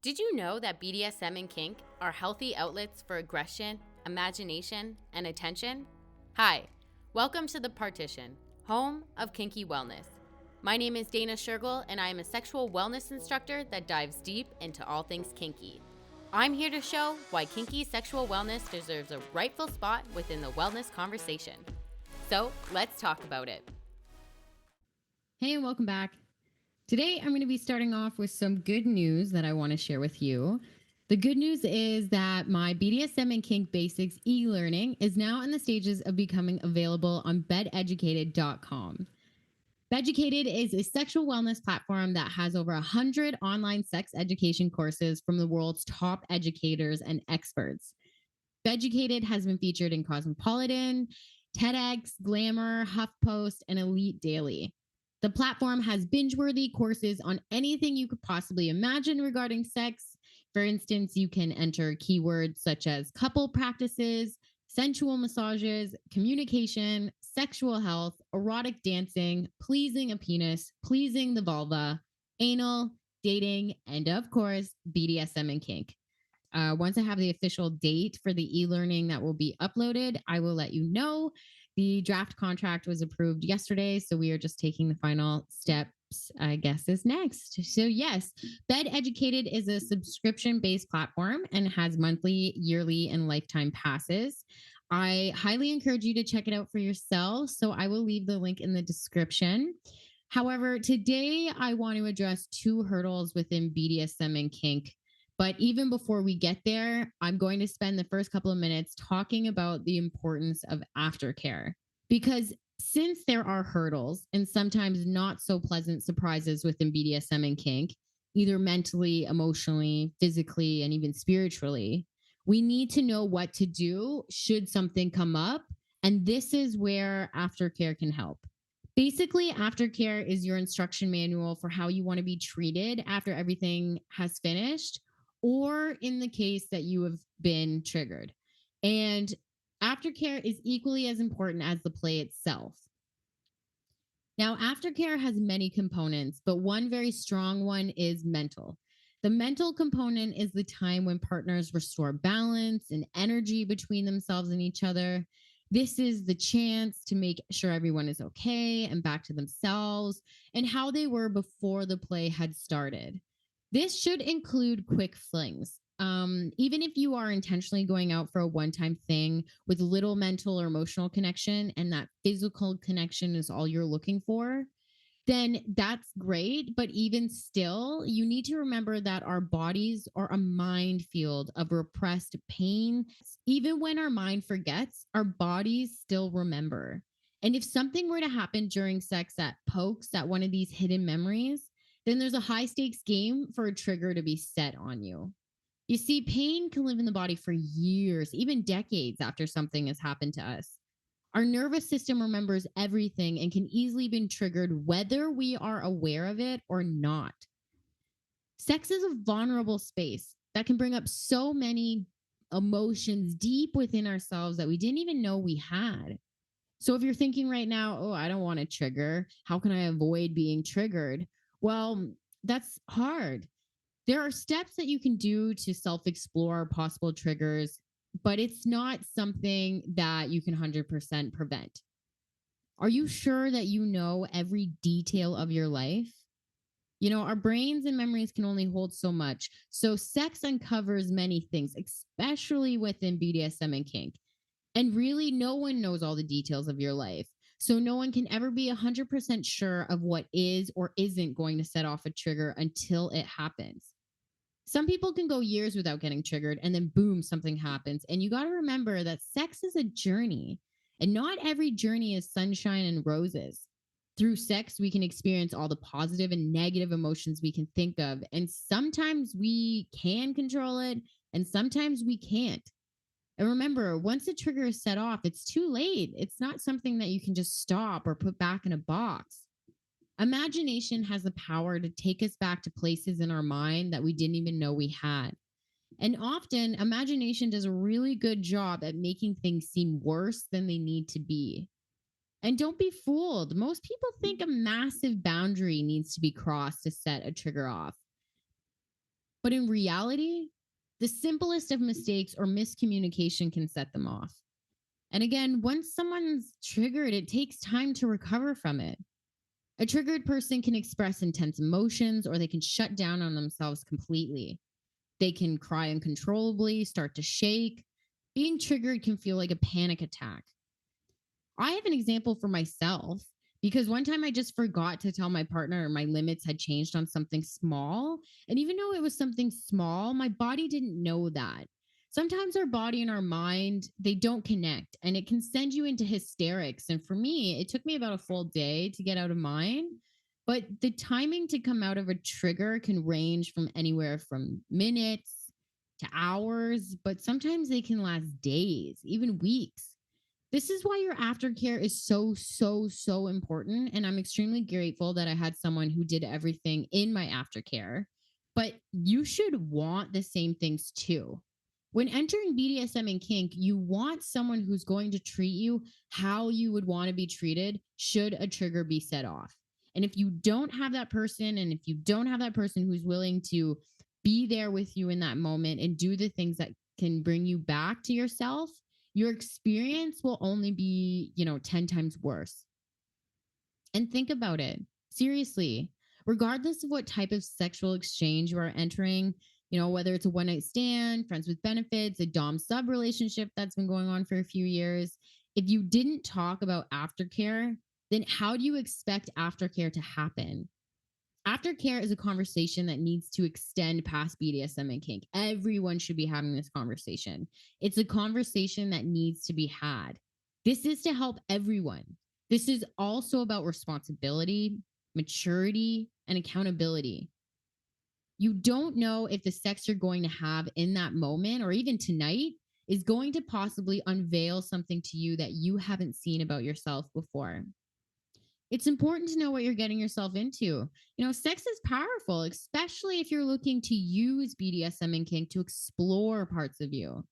Did you know that BDSM and kink are healthy outlets for aggression, imagination, and attention? Hi, welcome to The Partition, home of Kinky Wellness. My name is Dana Shergill, and I am a sexual wellness instructor that dives deep into all things kinky. I'm here to show why kinky sexual wellness deserves a rightful spot within the wellness conversation. So let's talk about it. Hey, and welcome back. Today, I'm going to be starting off with some good news that I want to share with you. The good news is that my BDSM and Kink Basics e-learning is now in the stages of becoming available on bededucated.com. Beducated is a sexual wellness platform that has over 100 online sex education courses from the world's top educators and experts. Beducated has been featured in Cosmopolitan, TEDx, Glamour, HuffPost, and Elite Daily. The platform has binge-worthy courses on anything you could possibly imagine regarding sex. For instance, you can enter keywords such as couple practices, sensual massages, communication, sexual health, erotic dancing, pleasing a penis, pleasing the vulva, anal, dating, and of course, BDSM and kink. Once I have the official date for the e-learning that will be uploaded, I will let you know. The draft contract was approved yesterday, so we are just taking the final steps, I guess, is next. So yes, Bed Educated is a subscription-based platform and has monthly, yearly, and lifetime passes. I highly encourage you to check it out for yourself, so I will leave the link in the description. However, today I want to address two hurdles within BDSM and kink. But even before we get there, I'm going to spend the first couple of minutes talking about the importance of aftercare. Because since there are hurdles and sometimes not so pleasant surprises within BDSM and kink, either mentally, emotionally, physically, and even spiritually, we need to know what to do should something come up. And this is where aftercare can help. Basically, aftercare is your instruction manual for how you want to be treated after everything has finished, or in the case that you have been triggered. And aftercare is equally as important as the play itself. Now, aftercare has many components, but one very strong one is mental. The mental component is the time when partners restore balance and energy between themselves and each other. This is the chance to make sure everyone is okay and back to themselves and how they were before the play had started. This should include quick flings. Even if you are intentionally going out for a one time thing with little mental or emotional connection and that physical connection is all you're looking for, then that's great. But even still, you need to remember that our bodies are a minefield of repressed pain. Even when our mind forgets, our bodies still remember. And if something were to happen during sex that pokes at one of these hidden memories, then there's a high stakes game for a trigger to be set on you. You see, pain can live in the body for years, even decades after something has happened to us. Our nervous system remembers everything and can easily be triggered whether we are aware of it or not. Sex is a vulnerable space that can bring up so many emotions deep within ourselves that we didn't even know we had. So if you're thinking right now, oh, I don't want to trigger, how can I avoid being triggered? Well, that's hard. There are steps that you can do to self explore possible triggers, but it's not something that you can 100% prevent. Are you sure that you know every detail of your life? You know, our brains and memories can only hold so much. So, sex uncovers many things, especially within BDSM and kink. And really, no one knows all the details of your life. So, no one can ever be 100% sure of what is or isn't going to set off a trigger until it happens. Some people can go years without getting triggered, and then boom, something happens. And you got to remember that sex is a journey, and not every journey is sunshine and roses. Through sex, we can experience all the positive and negative emotions we can think of. And sometimes we can control it, and sometimes we can't. And remember, once the trigger is set off, it's too late. It's not something that you can just stop or put back in a box. Imagination has the power to take us back to places in our mind that we didn't even know we had. And often, imagination does a really good job at making things seem worse than they need to be. And don't be fooled. Most people think a massive boundary needs to be crossed to set a trigger off. But in reality, the simplest of mistakes or miscommunication can set them off. And again, once someone's triggered, it takes time to recover from it. A triggered person can express intense emotions or they can shut down on themselves completely. They can cry uncontrollably, start to shake. Being triggered can feel like a panic attack. I have an example for myself because one time I just forgot to tell my partner my limits had changed on something small. And even though it was something small, my body didn't know that. Sometimes our body and our mind, they don't connect and it can send you into hysterics. And for me, it took me about a full day to get out of mine. But the timing to come out of a trigger can range from anywhere from minutes to hours, but sometimes they can last days, even weeks. This is why your aftercare is so important. And I'm extremely grateful that I had someone who did everything in my aftercare. But you should want the same things too. When entering BDSM and kink, you want someone who's going to treat you how you would want to be treated should a trigger be set off. And if you don't have that person, and if you don't have that person who's willing to be there with you in that moment and do the things that can bring you back to yourself, your experience will only be, 10 times worse. And think about it. Seriously, regardless of what type of sexual exchange you are entering, whether it's a one night stand, friends with benefits, a Dom sub relationship that's been going on for a few years, if you didn't talk about aftercare, then how do you expect aftercare to happen? Aftercare is a conversation that needs to extend past BDSM and kink. Everyone should be having this conversation. It's a conversation that needs to be had. This is to help everyone. This is also about responsibility, maturity, and accountability. You don't know if the sex you're going to have in that moment or even tonight is going to possibly unveil something to you that you haven't seen about yourself before. It's important to know what you're getting yourself into. Sex is powerful, especially if you're looking to use BDSM and kink to explore parts of you.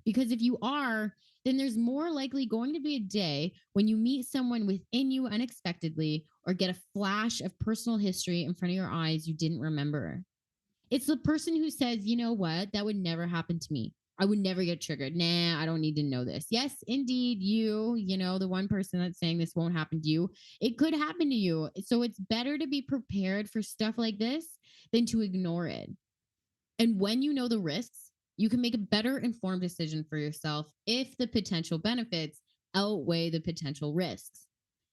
Because if you are, then there's more likely going to be a day when you meet someone within you unexpectedly or get a flash of personal history in front of your eyes you didn't remember. It's the person who says, you know what, that would never happen to me. I would never get triggered. Nah, I don't need to know this. Yes, indeed, the one person that's saying this won't happen to you, it could happen to you. So it's better to be prepared for stuff like this than to ignore it. And when you know the risks, you can make a better informed decision for yourself if the potential benefits outweigh the potential risks.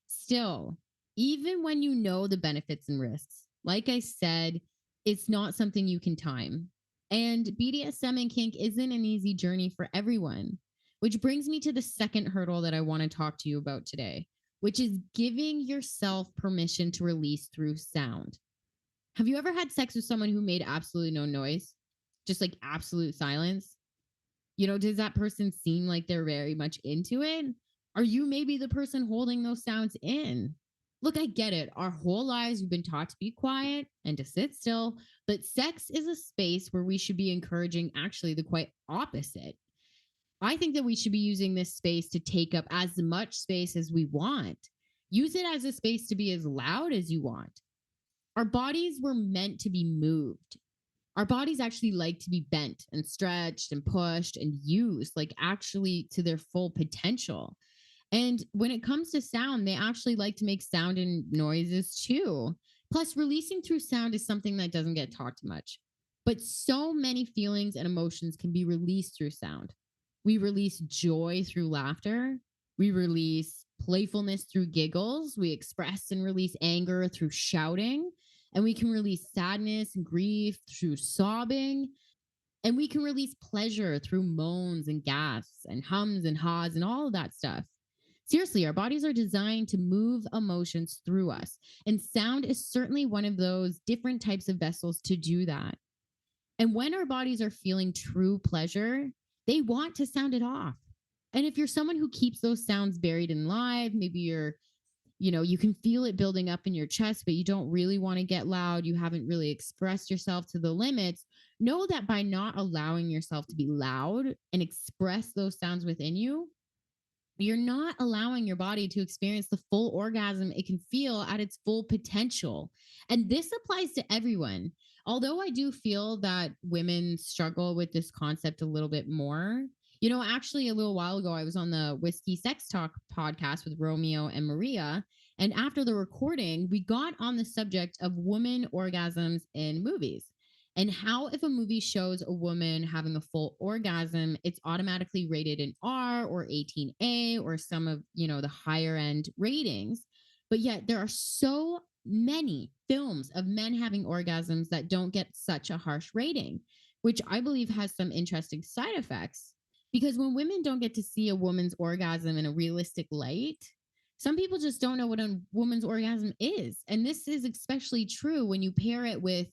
Still, even when you know the benefits and risks, like I said, it's not something you can time. And BDSM and kink isn't an easy journey for everyone, which brings me to the second hurdle that I want to talk to you about today, which is giving yourself permission to release through sound. Have you ever had sex with someone who made absolutely no noise? Just like absolute silence? Does that person seem like they're very much into it? Are you maybe the person holding those sounds in? Look, I get it. Our whole lives, we've been taught to be quiet and to sit still, but sex is a space where we should be encouraging actually the quite opposite. I think that we should be using this space to take up as much space as we want. Use it as a space to be as loud as you want. Our bodies were meant to be moved. Our bodies actually like to be bent and stretched and pushed and used, like actually to their full potential. And when it comes to sound, they actually like to make sound and noises too. Plus, releasing through sound is something that doesn't get talked much. But so many feelings and emotions can be released through sound. We release joy through laughter. We release playfulness through giggles. We express and release anger through shouting. And we can release sadness and grief through sobbing. And we can release pleasure through moans and gasps and hums and haws and all of that stuff. Seriously, our bodies are designed to move emotions through us. And sound is certainly one of those different types of vessels to do that. And when our bodies are feeling true pleasure, they want to sound it off. And if you're someone who keeps those sounds buried in live, maybe you can feel it building up in your chest, but you don't really want to get loud. You haven't really expressed yourself to the limits. Know that by not allowing yourself to be loud and express those sounds within you, you're not allowing your body to experience the full orgasm it can feel at its full potential. And this applies to everyone. Although I do feel that women struggle with this concept a little bit more. Actually, a little while ago, I was on the Whiskey Sex Talk podcast with Romeo and Maria. And after the recording, we got on the subject of woman orgasms in movies and how, if a movie shows a woman having a full orgasm, it's automatically rated an R or 18A or some of, the higher end ratings. But yet there are so many films of men having orgasms that don't get such a harsh rating, which I believe has some interesting side effects. Because when women don't get to see a woman's orgasm in a realistic light, some people just don't know what a woman's orgasm is. And this is especially true when you pair it with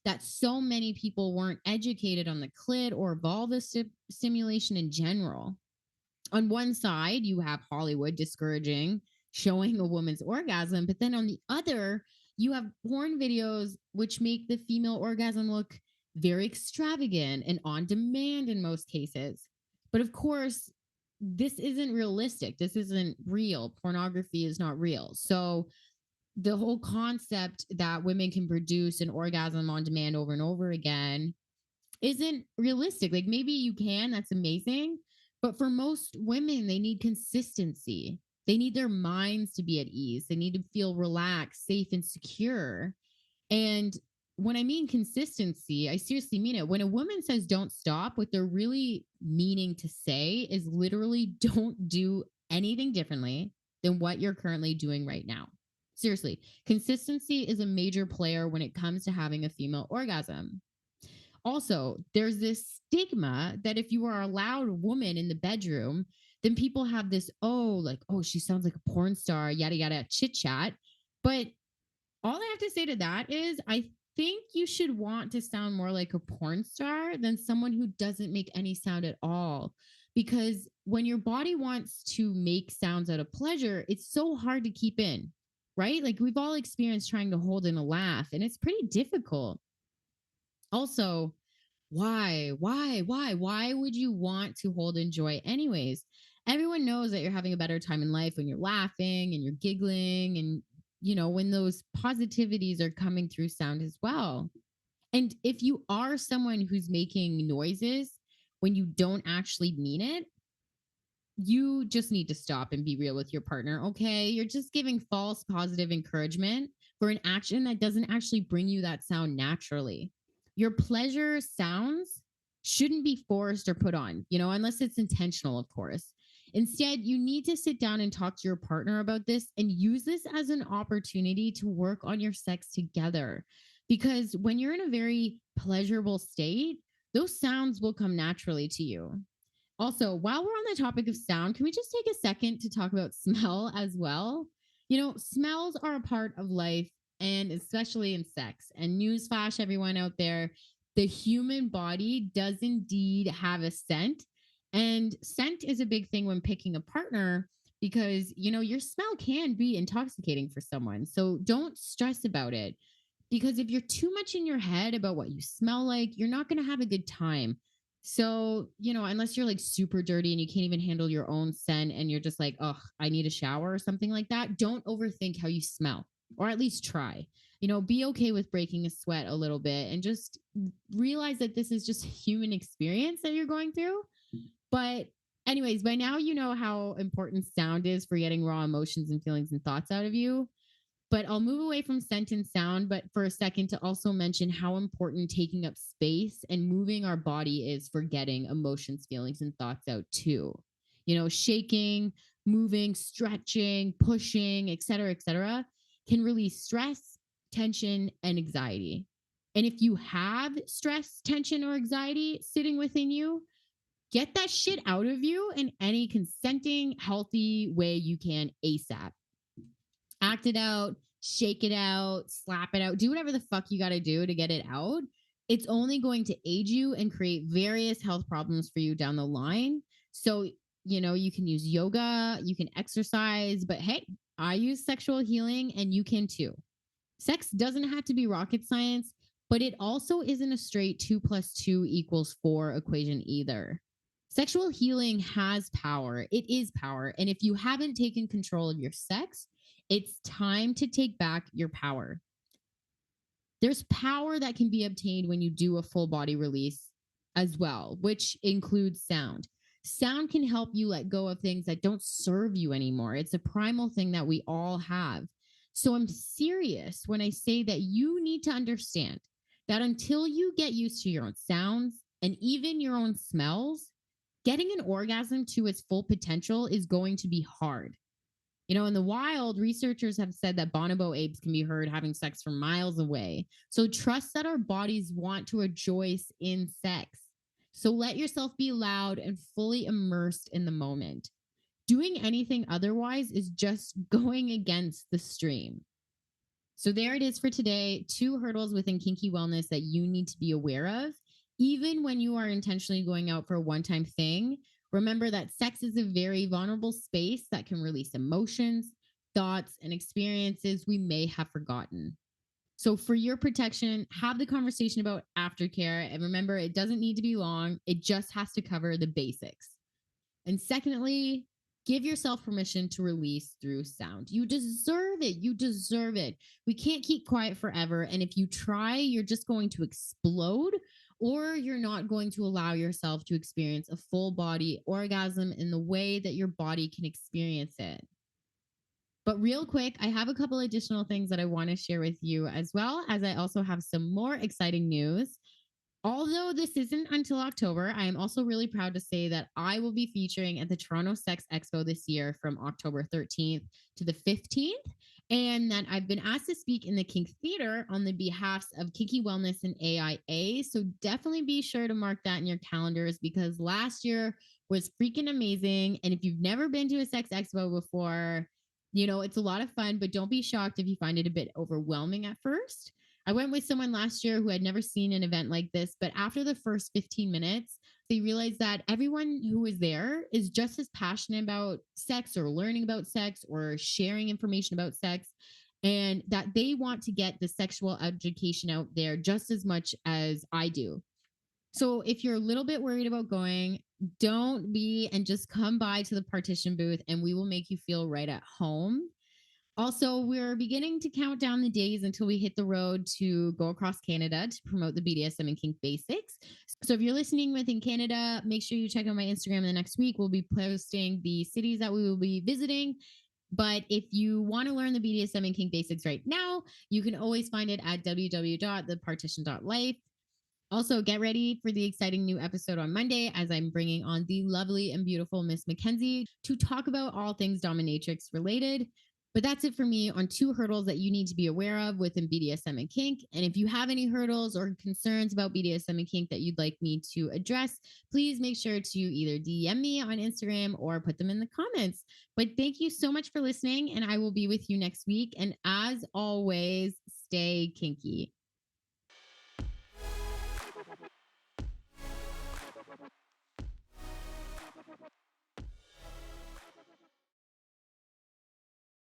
that so many people weren't educated on the clit or vulva stimulation in general. On one side, you have Hollywood discouraging showing a woman's orgasm, but then on the other, you have porn videos which make the female orgasm look very extravagant and on demand in most cases. But of course, this isn't realistic. This isn't real. Pornography is not real. So the whole concept that women can produce an orgasm on demand over and over again isn't realistic. Like maybe you can, that's amazing. But for most women, they need consistency. They need their minds to be at ease. They need to feel relaxed, safe, and secure. And when I mean consistency, I seriously mean it. When a woman says don't stop, what they're really meaning to say is literally don't do anything differently than what you're currently doing right now. Seriously, consistency is a major player when it comes to having a female orgasm. Also, there's this stigma that if you are a loud woman in the bedroom, then people have this, oh, like, oh, she sounds like a porn star, yada, yada, chit chat. But all I have to say to that is I think you should want to sound more like a porn star than someone who doesn't make any sound at all. Because when your body wants to make sounds out of pleasure, it's so hard to keep in, right? Like we've all experienced trying to hold in a laugh, and it's pretty difficult. Also, why would you want to hold in joy anyways? Everyone knows that you're having a better time in life when you're laughing and you're giggling and when those positivities are coming through sound as well. And if you are someone who's making noises when you don't actually mean it, you just need to stop and be real with your partner. Okay. You're just giving false positive encouragement for an action that doesn't actually bring you that sound naturally. Your pleasure sounds shouldn't be forced or put on, unless it's intentional, of course. Instead, you need to sit down and talk to your partner about this and use this as an opportunity to work on your sex together. Because when you're in a very pleasurable state, those sounds will come naturally to you. Also, while we're on the topic of sound, can we just take a second to talk about smell as well? Smells are a part of life and especially in sex. And newsflash, everyone out there, the human body does indeed have a scent. And scent is a big thing when picking a partner because, your smell can be intoxicating for someone. So don't stress about it because if you're too much in your head about what you smell like, you're not going to have a good time. So, unless you're like super dirty and you can't even handle your own scent and you're just like, oh, I need a shower or something like that, don't overthink how you smell, or at least try. Be okay with breaking a sweat a little bit and just realize that this is just a human experience that you're going through. But, anyways, by now you know how important sound is for getting raw emotions and feelings and thoughts out of you. But I'll move away from scent and sound, but for a second to also mention how important taking up space and moving our body is for getting emotions, feelings, and thoughts out too. Shaking, moving, stretching, pushing, et cetera, can release stress, tension, and anxiety. And if you have stress, tension, or anxiety sitting within you, get that shit out of you in any consenting, healthy way you can ASAP. Act it out, shake it out, slap it out, do whatever the fuck you got to do to get it out. It's only going to aid you and create various health problems for you down the line. So, you can use yoga, you can exercise, but hey, I use sexual healing and you can too. Sex doesn't have to be rocket science, but it also isn't a straight 2 + 2 = 4 equation either. Sexual healing has power. It is power. And if you haven't taken control of your sex, it's time to take back your power. There's power that can be obtained when you do a full body release as well, which includes sound. Sound can help you let go of things that don't serve you anymore. It's a primal thing that we all have. So I'm serious when I say that you need to understand that until you get used to your own sounds and even your own smells, getting an orgasm to its full potential is going to be hard. In the wild, researchers have said that bonobo apes can be heard having sex from miles away. So trust that our bodies want to rejoice in sex. So let yourself be loud and fully immersed in the moment. Doing anything otherwise is just going against the stream. So there it is for today. 2 hurdles within kinky wellness that you need to be aware of. Even when you are intentionally going out for a one-time thing, remember that sex is a very vulnerable space that can release emotions, thoughts, and experiences we may have forgotten. So for your protection, have the conversation about aftercare. And remember, it doesn't need to be long. It just has to cover the basics. And secondly, give yourself permission to release through sound. You deserve it. You deserve it. We can't keep quiet forever. And if you try, you're just going to explode, or you're not going to allow yourself to experience a full body orgasm in the way that your body can experience it. But real quick, I have a couple additional things that I want to share with you, as well as I also have some more exciting news. Although this isn't until October, I am also really proud to say that I will be featuring at the Toronto Sex Expo this year from October 13th to the 15th. And that I've been asked to speak in the Kink Theater on the behalfs of Kinky Wellness and AIA. So definitely be sure to mark that in your calendars, because last year was freaking amazing. And if you've never been to a sex expo before, it's a lot of fun, but don't be shocked if you find it a bit overwhelming at first. I went with someone last year who had never seen an event like this, but after the first 15 minutes, they realized that everyone who was there is just as passionate about sex or learning about sex or sharing information about sex, and that they want to get the sexual education out there just as much as I do. So if you're a little bit worried about going, don't be, and just come by to the partition booth and we will make you feel right at home. Also, we're beginning to count down the days until we hit the road to go across Canada to promote the BDSM and kink basics. So if you're listening within Canada, make sure you check out my Instagram in the next week. We'll be posting the cities that we will be visiting. But if you want to learn the BDSM and kink basics right now, you can always find it at www.thepartition.life. Also, get ready for the exciting new episode on Monday, as I'm bringing on the lovely and beautiful Miss Mackenzie to talk about all things dominatrix related. But that's it for me on 2 hurdles that you need to be aware of within BDSM and kink. And if you have any hurdles or concerns about BDSM and kink that you'd like me to address, please make sure to either DM me on Instagram or put them in the comments. But thank you so much for listening, and I will be with you next week. And as always, stay kinky.